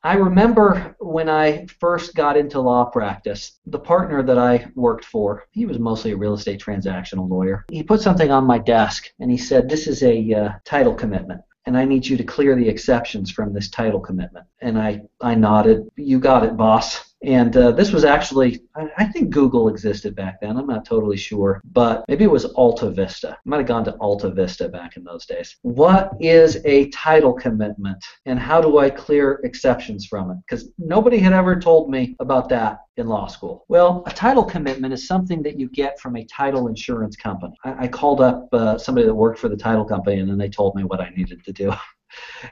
I remember when I first got into law practice, the partner that I worked for, he was mostly a real estate transactional lawyer. He put something on my desk and he said, "This is a title commitment, and I need you to clear the exceptions from this title commitment." And I nodded. "You got it, boss." And this was actually, I think Google existed back then. I'm not totally sure, but maybe it was Altavista. I might have gone to Altavista back in those days. What is a title commitment, and how do I clear exceptions from it? Because nobody had ever told me about that in law school. Well, a title commitment is something that you get from a title insurance company. I called up somebody that worked for the title company, and then they told me what I needed to do.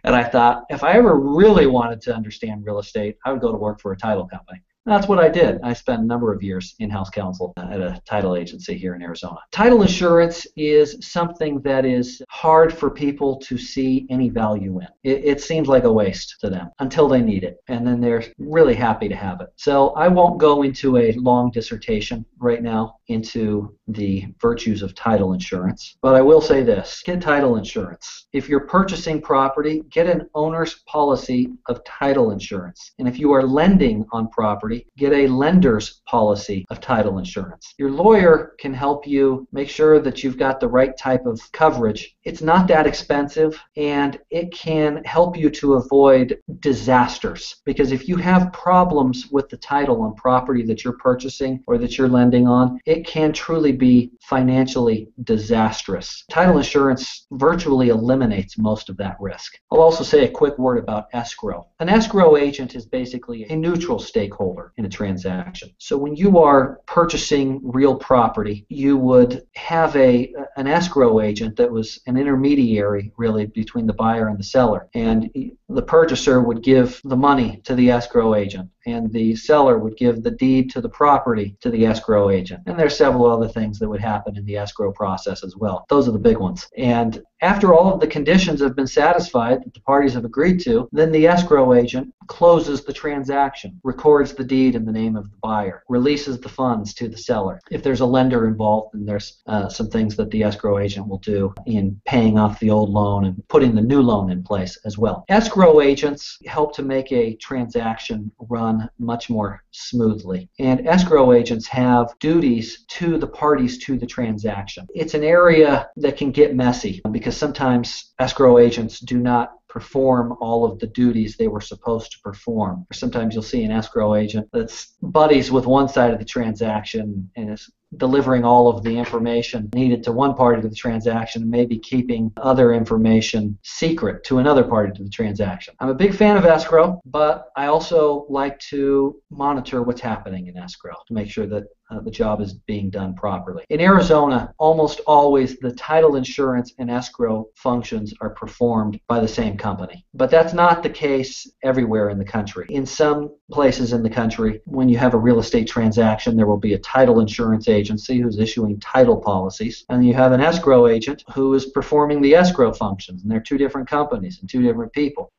And I thought, if I ever really wanted to understand real estate, I would go to work for a title company. And that's what I did. I spent a number of years in-house counsel at a title agency here in Arizona. Title insurance is something that is hard for people to see any value in. It seems like a waste to them until they need it, and then they're really happy to have it. So I won't go into a long dissertation right now into the virtues of title insurance, but I will say this: get title insurance. If you're purchasing property, get an owner's policy of title insurance. And if you are lending on property, get a lender's policy of title insurance. Your lawyer can help you make sure that you've got the right type of coverage. It's not that expensive, and it can help you to avoid disasters. Because if you have problems with the title on property that you're purchasing or that you're lending on, it can truly be financially disastrous. Title insurance virtually eliminates most of that risk. I'll also say a quick word about escrow. An escrow agent is basically a neutral stakeholder in a transaction. So when you are purchasing real property, you would have an escrow agent that was an intermediary really between the buyer and the seller. And the purchaser would give the money to the escrow agent, and the seller would give the deed to the property to the escrow agent. And there's several other things that would happen in the escrow process as well. Those are the big ones. And after all of the conditions have been satisfied that the parties have agreed to, then the escrow agent closes the transaction, records the deed in the name of the buyer, releases the funds to the seller. If there's a lender involved, then there's some things that the escrow agent will do in paying off the old loan and putting the new loan in place as well. Escrow agents help to make a transaction run much more smoothly. And escrow agents have duties to the parties to the transaction. It's an area that can get messy because sometimes escrow agents do not perform all of the duties they were supposed to perform. Or sometimes you'll see an escrow agent that's buddies with one side of the transaction and is delivering all of the information needed to one party to the transaction and maybe keeping other information secret to another party to the transaction. I'm a big fan of escrow, but I also like to monitor what's happening in escrow to make sure that the job is being done properly. In Arizona, almost always the title insurance and escrow functions are performed by the same company. But that's not the case everywhere in the country. In some places in the country, when you have a real estate transaction, there will be a title insurance agency who's issuing title policies, and you have an escrow agent who is performing the escrow functions, and they're two different companies and two different people.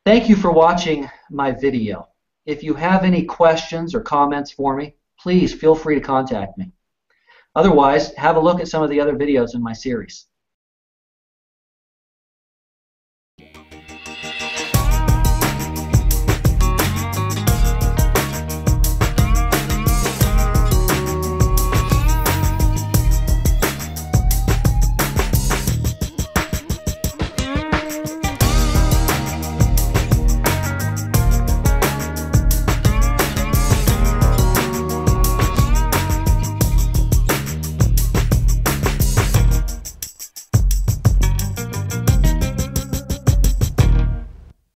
Thank you for watching my video. If you have any questions or comments for me, please feel free to contact me. Otherwise, have a look at some of the other videos in my series.